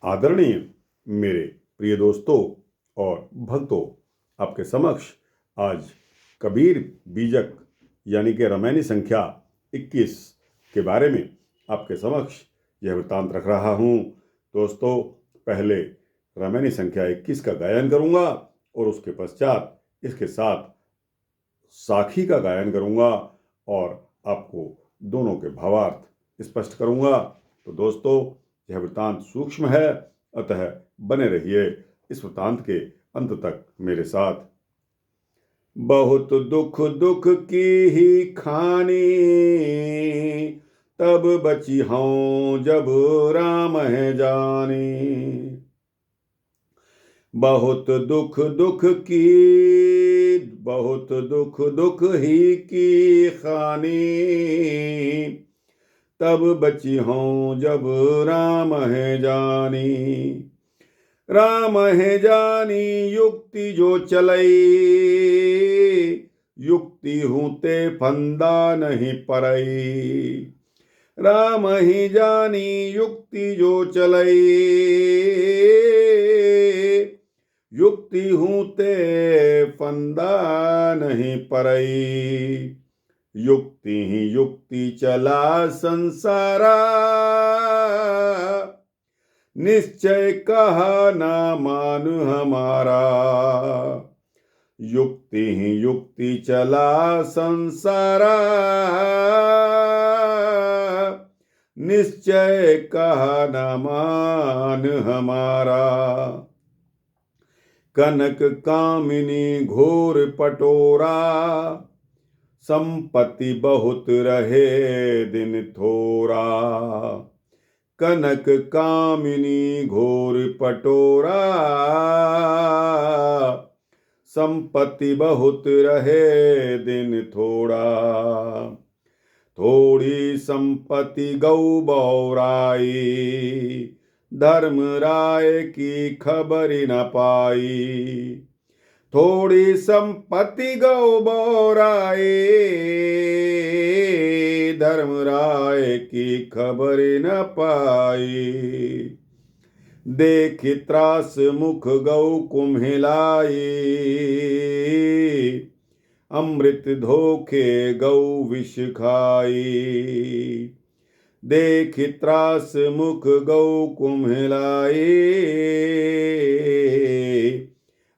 आदरणीय मेरे प्रिय दोस्तों और भक्तों, आपके समक्ष आज कबीर बीजक यानी कि रामायणी संख्या 21 के बारे में आपके समक्ष यह वृत्तांत रख रहा हूँ। दोस्तों, पहले रामायणी संख्या 21 का गायन करूँगा और उसके पश्चात इसके साथ साखी का गायन करूँगा और आपको दोनों के भावार्थ स्पष्ट करूँगा। तो दोस्तों, यह वृत्तांत सूक्ष्म है, अतः बने रहिए इस वृत्तांत के अंत तक मेरे साथ। बहुत दुख दुख की ही खानी, तब बची हूँ जब राम है जानी। बहुत दुख दुख ही की खानी, तब बची हूँ जब राम है जानी। राम है जानी युक्ति जो चलई, युक्ति हूँ ते फंदा नहीं परई। राम ही जानी युक्ति जो चलई, युक्ति हूँ ते फंदा नहीं परई। युक्ति ही युक्ति चला संसारा, निश्चय कहा ना मान हमारा। युक्ति ही युक्ति चला संसारा, निश्चय कहा ना मान हमारा। कनक कामिनी घोर पटोरा, संपत्ति बहुत रहे दिन थोरा। कनक कामिनी घोर पटोरा, संपत्ति बहुत रहे दिन थोड़ा। थोड़ी संपत्ति गौ बौराई, धर्म राय की खबर न पाई। थोड़ी संपत्ति गौ बौराई, धर्म राय की खबर न पाई। देख त्रास मुख गौ कुम्हिलाई, अमृत धोखे गौ विष खाई। देख त्रास मुख गौ कुम्हिलाई,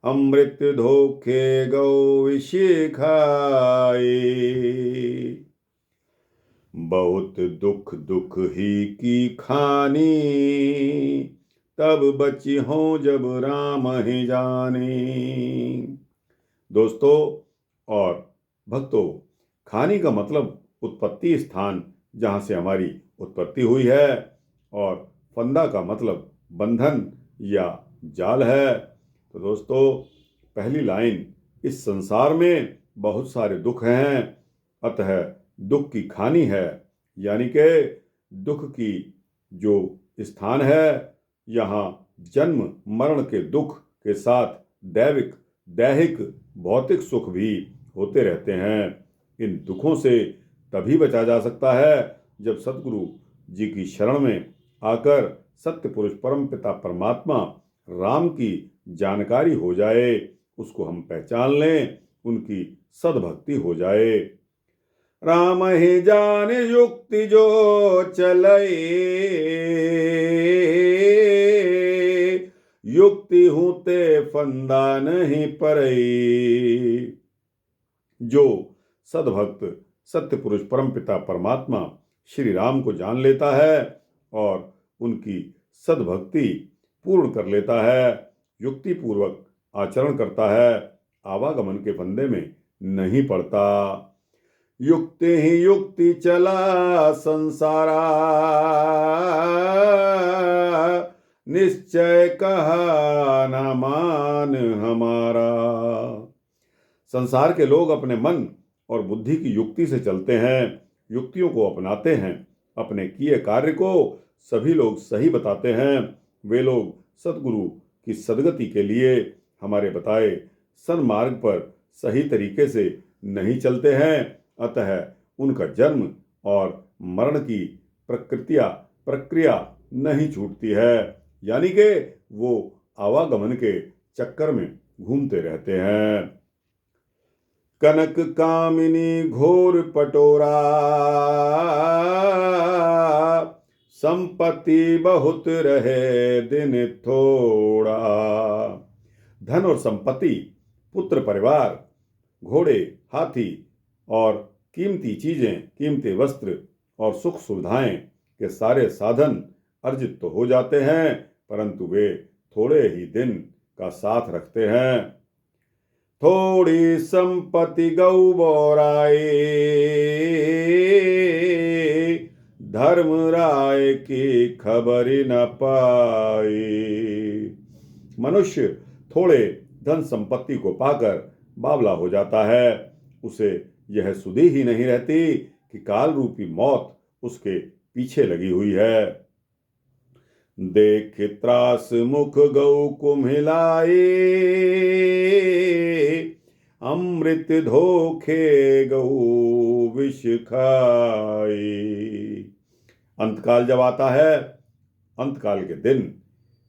अमृत धोखे गौ विष खाई। बहुत दुख ही की खानी, तब बची हो जब राम ही जानी। दोस्तों और भक्तों, खानी का मतलब उत्पत्ति स्थान जहाँ से हमारी उत्पत्ति हुई है, और फंदा का मतलब बंधन या जाल है। तो दोस्तों, पहली लाइन, इस संसार में बहुत सारे दुख हैं, अतः दुख की खानी है, यानी कि दुख की जो स्थान है, यहाँ जन्म मरण के दुख के साथ दैविक दैहिक भौतिक सुख भी होते रहते हैं। इन दुखों से तभी बचा जा सकता है जब सद्गुरु जी की शरण में आकर सत्य पुरुष परम पिता परमात्मा राम की जानकारी हो जाए, उसको हम पहचान लें, उनकी सद्भक्ति हो जाए। राम ही जान युक्ति जो चलई, युक्ति हूँ ते फंदा नहीं परई। जो सद्भक्त सत्य पुरुष परम पिता परमात्मा श्री राम को जान लेता है और उनकी सद्भक्ति पूर्ण कर लेता है, युक्ति पूर्वक आचरण करता है, आवागमन के फंदे में नहीं पड़ता। युक्ति ही युक्ति चला संसारा, निश्चय कहा ना मान हमारा। संसार के लोग अपने मन और बुद्धि की युक्ति से चलते हैं, युक्तियों को अपनाते हैं, अपने किए कार्य को सभी लोग सही बताते हैं। वे लोग सद्गुरु की सद्गति के लिए हमारे बताए सन्मार्ग पर सही तरीके से नहीं चलते हैं, अतः उनका जन्म और मरण की प्रक्रिया नहीं छूटती है। यानी कि वो आवागमन के चक्कर में घूमते रहते हैं। कनक कामिनी घोर पटोरा, संपत्ति बहुत रहे दिन थोड़ा। धन और संपत्ति, पुत्र परिवार, घोड़े, हाथी और कीमती चीजें, कीमती वस्त्र और सुख सुविधाएं के सारे साधन अर्जित तो हो जाते हैं, परंतु वे थोड़े ही दिन का साथ रखते हैं। थोड़ी संपत्ति गौ बोराए, धर्मराय की खबर न पाई। मनुष्य थोड़े धन संपत्ति को पाकर बावला हो जाता है। उसे यह सुधि ही नहीं रहती कि काल रूपी मौत उसके पीछे लगी हुई है। देख त्रास मुख गौ कुम्हिलाए, अमृत धोखे गौ विष खाए। अंतकाल जब आता है, अंतकाल के दिन,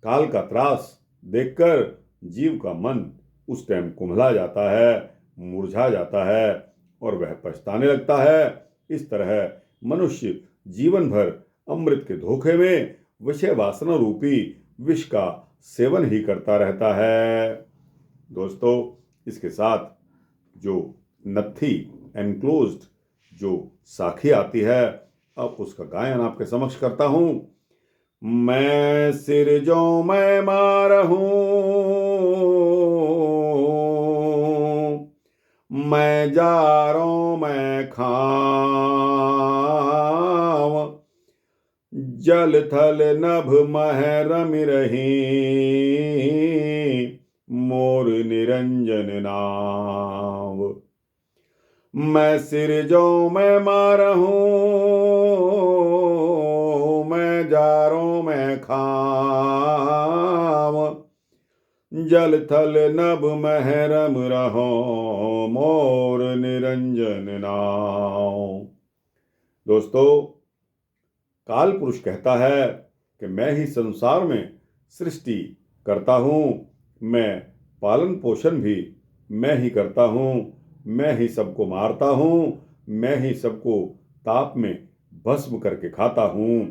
काल का त्रास देखकर जीव का मन उस टाइम कुम्हला जाता है, मुरझा जाता है और वह पछताने लगता है। इस तरह मनुष्य जीवन भर अमृत के धोखे में विषय वासना रूपी विष का सेवन ही करता रहता है। दोस्तों, इसके साथ जो नत्थी एनक्लोज्ड जो साखी आती है, अब उसका गायन आपके समक्ष करता हूं। मैं सिर जो मैं मारहूं, मैं जारों मैं खाव, जल थल नभ मह रमि रही, मोर निरंजन नाव। मैं सिर जो मैं मारहूं, मैं जारों मैं खाव, जल थल नभ मह रम रहो, मोर निरंजन नाव। दोस्तों, काल पुरुष कहता है कि मैं ही संसार में सृष्टि करता हूँ, मैं पालन पोषण भी मैं ही करता हूँ, मैं ही सबको मारता हूँ, मैं ही सबको ताप में भस्म करके खाता हूँ।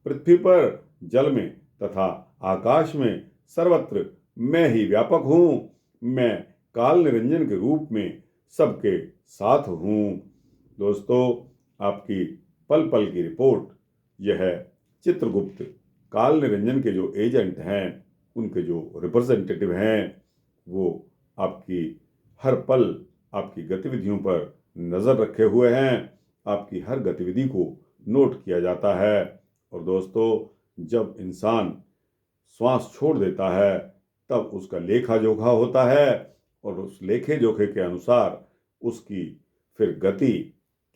पृथ्वी पर, जल में तथा आकाश में सर्वत्र मैं ही व्यापक हूँ। मैं काल निरंजन के रूप में सबके साथ हूँ। दोस्तों, आपकी पल पल की रिपोर्ट यह चित्रगुप्त काल निरंजन के जो एजेंट हैं, उनके जो रिप्रेजेंटेटिव हैं, वो आपकी हर पल आपकी गतिविधियों पर नज़र रखे हुए हैं। आपकी हर गतिविधि को नोट किया जाता है। और दोस्तों, जब इंसान श्वास छोड़ देता है, तब उसका लेखा जोखा होता है और उस लेखे जोखे के अनुसार उसकी फिर गति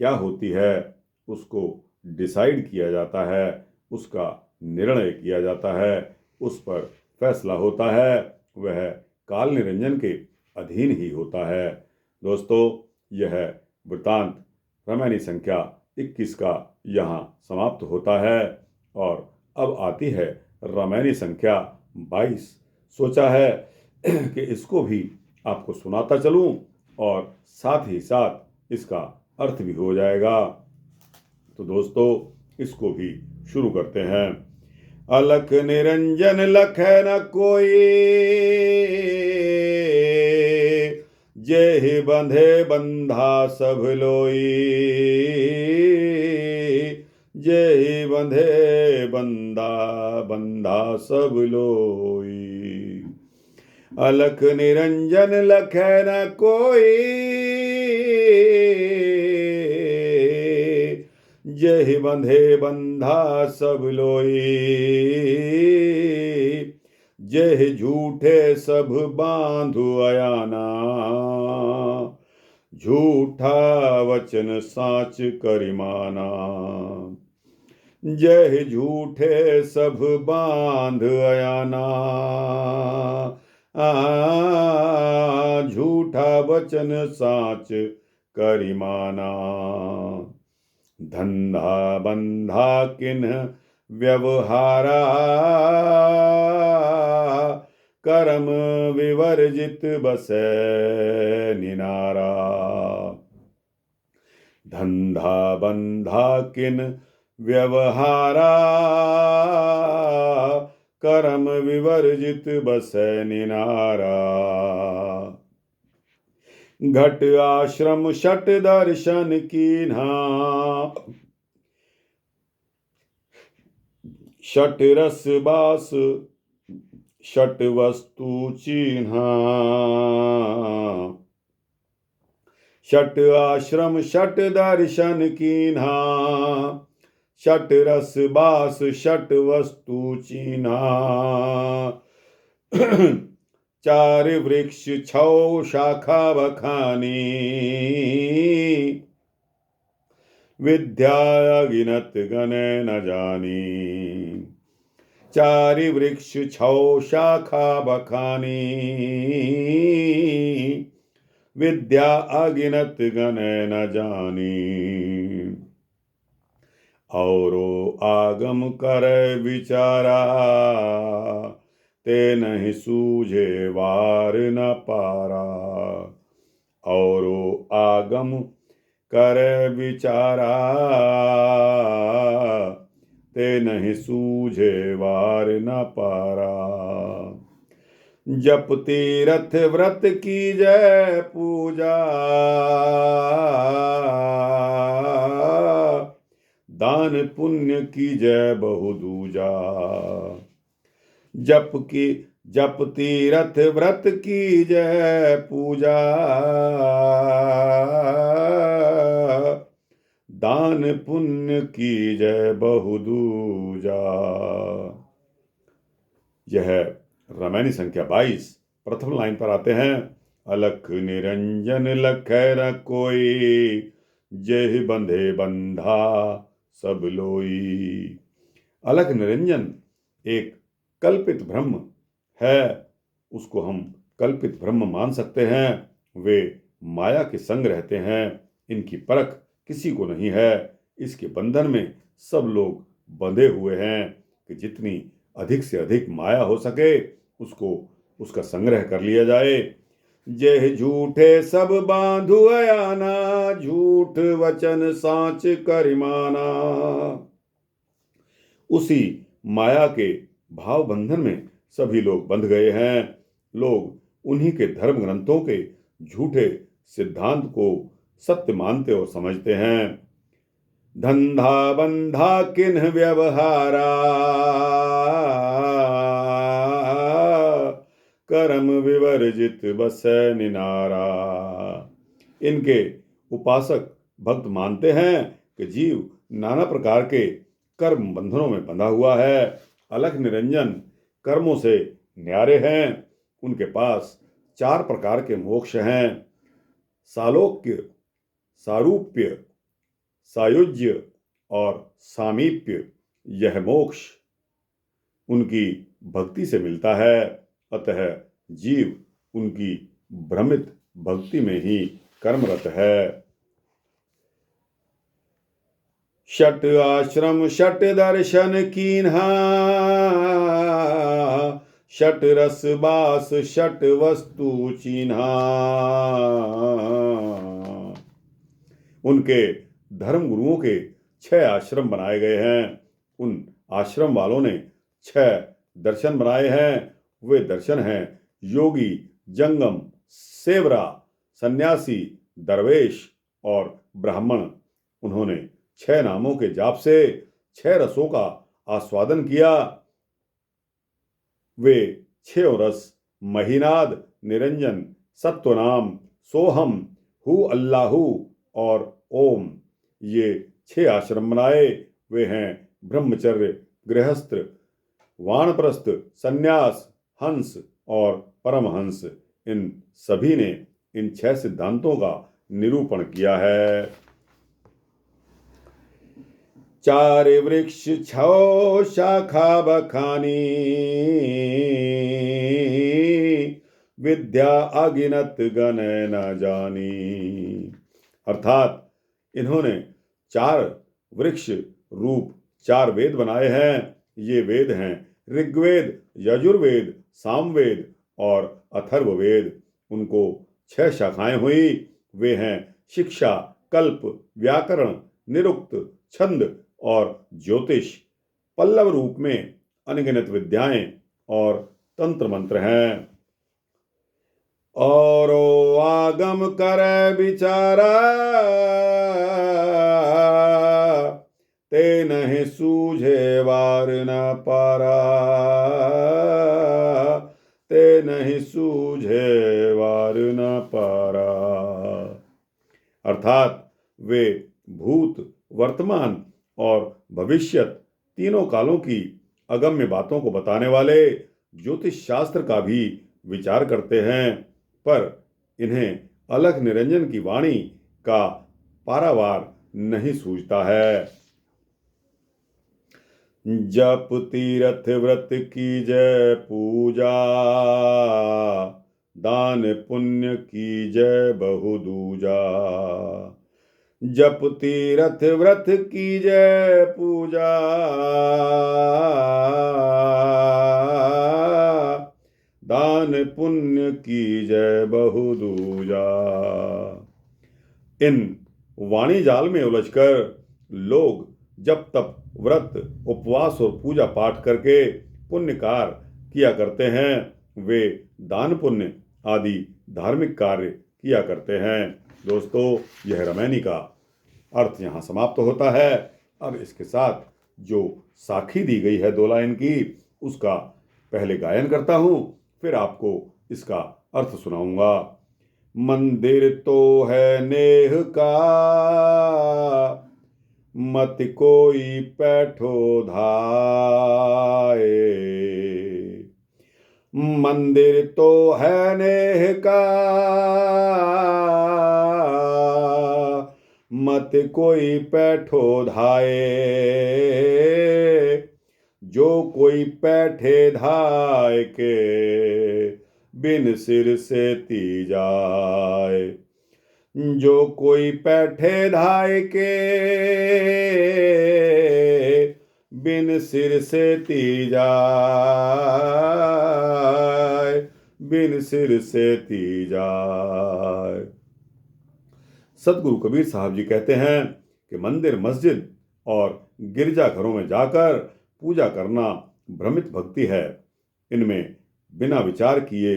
क्या होती है, उसको डिसाइड किया जाता है, उसका निर्णय किया जाता है, उस पर फैसला होता है। वह काल निरंजन के अधीन ही होता है। दोस्तों, यह वृत्तांत रामायणी संख्या 21 का यहाँ समाप्त होता है और अब आती है रामायणी संख्या 22। सोचा है कि इसको भी आपको सुनाता चलूं और साथ ही साथ इसका अर्थ भी हो जाएगा। तो दोस्तों, इसको भी शुरू करते हैं। अलख निरंजन लखै न कोई, जेहि बंधे बंधा सब लोई, जेहि बंधे बंधा सब लोई। अलख निरंजन लखै न कोई, जेहि बंधे बंधा सब लोई, जेहि झूठे सब बांधु अयाना, झूठा वचन साच करिमाना। जेहि झूठे सब बांध अयाना, झूठा वचन साच करिमाना। धंधा बंधा किन्ह व्यवहारा, कर्म विवर्जित बसै निनारा। धंधा बंधा किन व्यवहारा, कर्म विवर्जित बसै निनारा। घट आश्रम षट दर्शन कीन्हा, षट रस बास षट वस्तु चिन्हा। षट आश्रम षट दर्शन कीन्हा, षट रस बास षट वस्तु चिन्हा। चार वृक्ष छौ शाखा बखानी, विद्या अगिनत गण न जानी। चारि वृक्ष छौ शाखा बखानी, विद्या अगिनत गण न जानी। औरो आगम कर विचारा, ते नहीं सूझे वार न पारा। औरो आगम कर विचारा, ते नहीं सूझे वार न पारा। जप तीरथ व्रत की जय पूजा, दान पुण्य की जय बहुदूजा। जप तीरथ व्रत की जय पूजा, दान पुण्य की जय बहुदूजा। यह रामायणी संख्या 22 प्रथम लाइन पर आते हैं। अलख निरंजन लखै न कोई, जेहि बंधे बंधा सब लोई। अलख निरंजन एक कल्पित ब्रह्म है, उसको हम कल्पित ब्रह्म मान सकते हैं। वे माया के संग रहते हैं, इनकी परख किसी को नहीं है। इसके बंधन में सब लोग बंधे हुए हैं कि जितनी अधिक से अधिक माया हो सके उसका संग्रह कर लिया जाए। जेह झूठे सब बांधु अयाना, झूठ वचन साच करिमाना। उसी माया के भाव बंधन में सभी लोग बंध गए हैं। लोग उन्हीं के धर्म ग्रंथों के झूठे सिद्धांत को सत्य मानते और समझते हैं। धंधा बंधा किन्ह व्यवहारा, कर्म विवर्जित बसै निनारा। इनके उपासक भक्त मानते हैं कि जीव नाना प्रकार के कर्म बंधनों में बंधा हुआ है। अलख निरंजन कर्मों से न्यारे हैं। उनके पास 4 प्रकार के मोक्ष हैं। सालोक्य, सारूप्य, सायुज्य और सामीप्य। यह मोक्ष उनकी भक्ति से मिलता है। अतः जीव उनकी भ्रमित भक्ति में ही कर्मरत है। षट आश्रम षट दर्शन कीन्हा, षट रस बास षट वस्तु चिन्हा। उनके धर्म गुरुओं के 6 आश्रम बनाए गए हैं। उन आश्रम वालों ने 6 दर्शन बनाए हैं। वे दर्शन हैं योगी, जंगम, सेवरा, सन्यासी, दरवेश और ब्राह्मण। उन्होंने 6 नामों के जाप से 6 रसों का आस्वादन किया। वे 6 रस महीनाद, निरंजन, सत्वनाम, सोहम, हु अल्लाहु और ओम, ये 6 आश्रम बनाए। वे हैं ब्रह्मचर्य, गृहस्थ, वानप्रस्थ, सन्यास, हंस और परमहंस। इन सभी ने इन 6 सिद्धांतों का निरूपण किया है। 4 वृक्ष छौ शाखा बखानी, विद्या अगिनत गण न जानी। अर्थात इन्होंने 4 वृक्ष रूप 4 वेद बनाए हैं। ये वेद हैं ऋग्वेद, यजुर्वेद, सामवेद और अथर्ववेद। उनको 6 शाखाएं हुई। वे हैं शिक्षा, कल्प, व्याकरण, निरुक्त, छंद और ज्योतिष। पल्लव रूप में अनगिनत विद्याएं और तंत्र मंत्र हैं। और आगम करे विचारा, ते नहीं सूझे वार न पारा, ते नहीं सूझे वार न पारा। अर्थात वे भूत, वर्तमान और भविष्यत तीनों कालों की अगम्य बातों को बताने वाले ज्योतिष शास्त्र का भी विचार करते हैं, पर इन्हें अलख निरंजन की वाणी का पारावार नहीं सूझता है। जप तीरथ व्रत की जय पूजा, दान पुण्य की जय बहुदूजा। जप तीरथ व्रत की जय पूजा, दान पुण्य की जय बहुदूजा। इन वाणी जाल में उलझकर लोग जब तप, व्रत, उपवास और पूजा पाठ करके पुण्य कार्य किया करते हैं। वे दान पुण्य आदि धार्मिक कार्य किया करते हैं। दोस्तों, यह रमैनी का अर्थ यहाँ समाप्त होता है। अब इसके साथ जो साखी दी गई है 2 लाइन की, उसका पहले गायन करता हूँ, फिर आपको इसका अर्थ सुनाऊंगा। मंदिर तो है नेह का, मत कोई पैठो धाये। मंदिर तो है नेह का, मत कोई पैठो धाये। जो कोई पैठे धाय के, बिन सिर से ती जाए। जो कोई पैठे धाय के, बिन सिर से ती जाए, बिन सिर से ती जाए। सतगुरु कबीर साहब जी कहते हैं कि मंदिर, मस्जिद और गिरजाघरों में जाकर पूजा करना भ्रमित भक्ति है। इनमें बिना विचार किए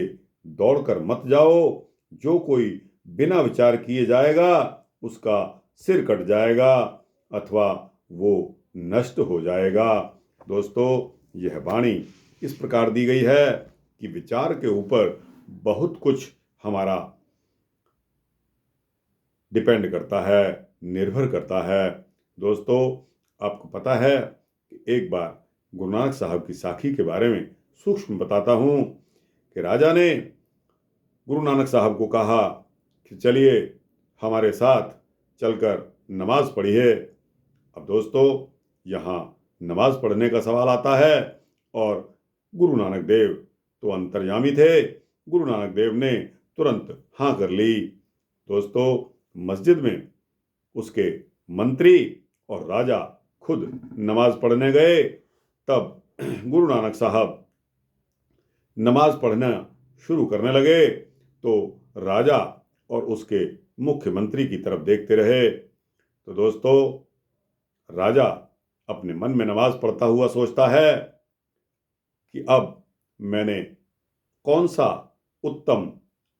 दौड़कर मत जाओ। जो कोई बिना विचार किए जाएगा, उसका सिर कट जाएगा अथवा वो नष्ट हो जाएगा। दोस्तों, यह वाणी इस प्रकार दी गई है कि विचार के ऊपर बहुत कुछ हमारा डिपेंड करता है, निर्भर करता है। दोस्तों, आपको पता है कि एक बार गुरु नानक साहब की साखी के बारे में सूक्ष्म बताता हूँ कि राजा ने गुरु नानक साहब को कहा कि चलिए हमारे साथ चलकर नमाज पढ़िए। अब दोस्तों, यहाँ नमाज पढ़ने का सवाल आता है और गुरु नानक देव तो अंतर्यामी थे। गुरु नानक देव ने तुरंत हाँ कर ली। दोस्तों, मस्जिद में उसके मंत्री और राजा खुद नमाज पढ़ने गए। तब गुरु नानक साहब नमाज पढ़ना शुरू करने लगे तो राजा और उसके मुख्यमंत्री की तरफ देखते रहे। तो दोस्तों, राजा अपने मन में नमाज पढ़ता हुआ सोचता है कि अब मैंने कौन सा उत्तम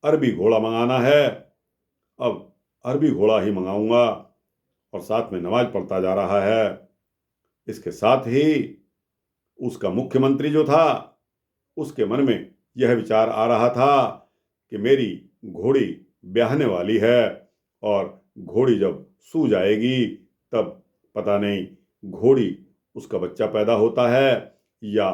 अरबी घोड़ा मंगाना है। अब अरबी घोड़ा ही मंगाऊंगा, और साथ में नमाज पढ़ता जा रहा है। इसके साथ ही उसका मुख्यमंत्री जो था, उसके मन में यह विचार आ रहा था कि मेरी घोड़ी ब्याहने वाली है और घोड़ी जब सू जाएगी तब पता नहीं घोड़ी उसका बच्चा पैदा होता है या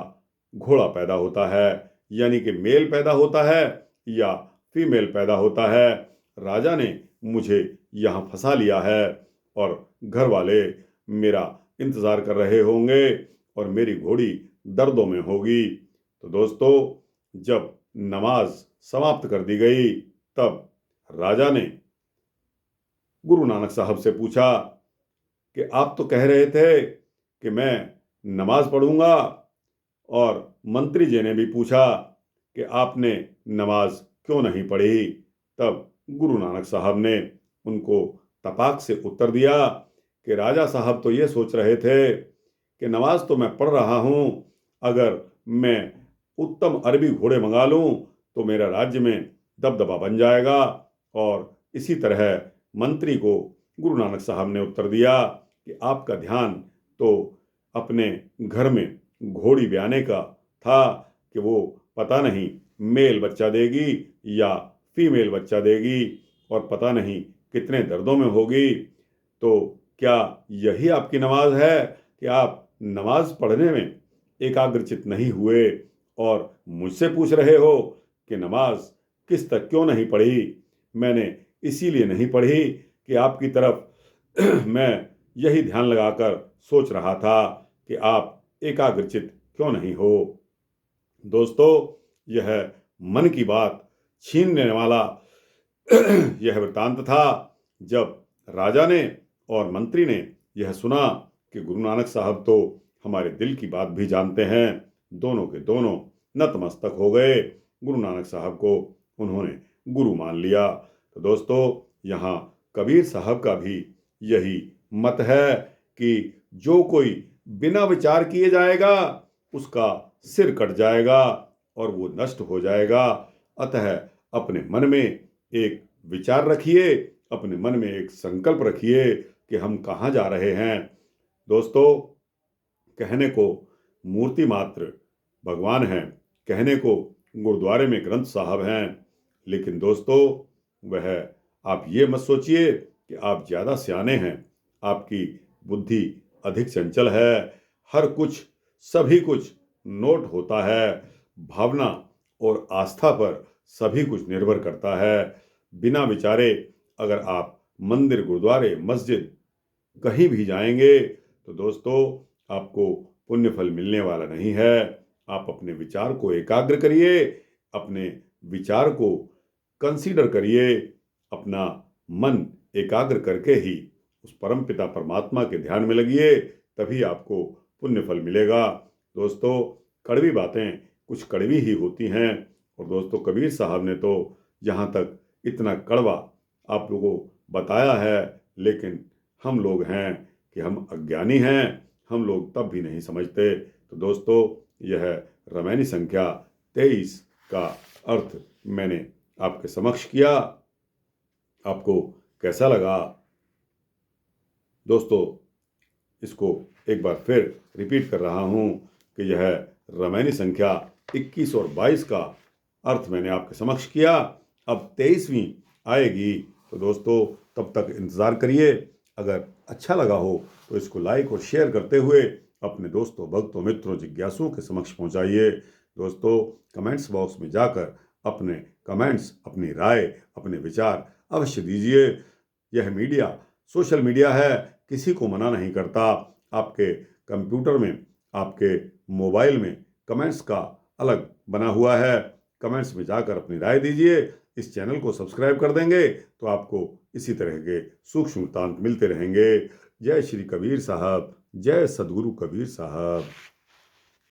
घोड़ा पैदा होता है, यानी कि मेल पैदा होता है या फीमेल पैदा होता है। राजा ने मुझे यहाँ फंसा लिया है और घर वाले मेरा इंतज़ार कर रहे होंगे और मेरी घोड़ी दर्दों में होगी। तो दोस्तों, जब नमाज समाप्त कर दी गई तब राजा ने गुरु नानक साहब से पूछा कि आप तो कह रहे थे कि मैं नमाज पढ़ूंगा, और मंत्री जी ने भी पूछा कि आपने नमाज क्यों नहीं पढ़ी। तब गुरु नानक साहब ने उनको तपाक से उत्तर दिया कि राजा साहब तो ये सोच रहे थे कि नमाज तो मैं पढ़ रहा हूँ, अगर मैं उत्तम अरबी घोड़े मंगा लूँ तो मेरा राज्य में दबदबा बन जाएगा। और इसी तरह मंत्री को गुरु नानक साहब ने उत्तर दिया कि आपका ध्यान तो अपने घर में घोड़ी ब्याने का था कि वो पता नहीं मेल बच्चा देगी या फीमेल बच्चा देगी, और पता नहीं कितने दर्दों में होगी। तो क्या यही आपकी नमाज है कि आप नमाज पढ़ने में एकाग्रचित नहीं हुए और मुझसे पूछ रहे हो कि नमाज किस तक क्यों नहीं पढ़ी। मैंने इसीलिए नहीं पढ़ी कि आपकी तरफ मैं यही ध्यान लगाकर सोच रहा था कि आप एकाग्रचित क्यों नहीं हो। दोस्तों, यह मन की बात छीनने वाला यह वृतांत था। जब राजा ने और मंत्री ने यह सुना कि गुरु नानक साहब तो हमारे दिल की बात भी जानते हैं, दोनों के दोनों नतमस्तक हो गए। गुरु नानक साहब को उन्होंने गुरु मान लिया। तो दोस्तों, यहाँ कबीर साहब का भी यही मत है कि जो कोई बिना विचार किए जाएगा उसका सिर कट जाएगा और वो नष्ट हो जाएगा। अतः अपने मन में एक विचार रखिए, अपने मन में एक संकल्प रखिए कि हम कहाँ जा रहे हैं। दोस्तों, कहने को मूर्ति मात्र भगवान हैं, कहने को गुरुद्वारे में ग्रंथ साहब हैं, लेकिन दोस्तों वह आप ये मत सोचिए कि आप ज़्यादा सियाने हैं, आपकी बुद्धि अधिक चंचल है। हर कुछ, सभी कुछ नोट होता है। भावना और आस्था पर सभी कुछ निर्भर करता है। बिना विचारे अगर आप मंदिर, गुरुद्वारे, मस्जिद कहीं भी जाएंगे तो दोस्तों आपको पुण्य फल मिलने वाला नहीं है। आप अपने विचार को एकाग्र करिए, अपने विचार को कंसीडर करिए, अपना मन एकाग्र करके ही उस परम पिता परमात्मा के ध्यान में लगिए, तभी आपको पुण्य फल मिलेगा। दोस्तों, कड़वी बातें कुछ कड़वी ही होती हैं। और दोस्तों, कबीर साहब ने तो जहाँ तक इतना कड़वा आप लोगों को बताया है, लेकिन हम लोग हैं कि हम अज्ञानी हैं, हम लोग तब भी नहीं समझते। तो दोस्तों, यह रामायणी संख्या 23 का अर्थ मैंने आपके समक्ष किया। आपको कैसा लगा? दोस्तों, इसको एक बार फिर रिपीट कर रहा हूँ कि यह रामायणी संख्या 21 और 22 का अर्थ मैंने आपके समक्ष किया। अब 23वीं आएगी, तो दोस्तों तब तक इंतज़ार करिए। अगर अच्छा लगा हो तो इसको लाइक और शेयर करते हुए अपने दोस्तों, भक्तों, मित्रों, जिज्ञासुओं के समक्ष पहुंचाइए। दोस्तों, कमेंट्स बॉक्स में जाकर अपने कमेंट्स, अपनी राय, अपने विचार अवश्य दीजिए। यह मीडिया सोशल मीडिया है, किसी को मना नहीं करता। आपके कंप्यूटर में, आपके मोबाइल में कमेंट्स का अलग बना हुआ है, कमेंट्स में जाकर अपनी राय दीजिए। इस चैनल को सब्सक्राइब कर देंगे तो आपको इसी तरह के सूक्ष्म वृत्तांत मिलते रहेंगे। जय श्री कबीर साहब, जय सद्गुरु कबीर साहब।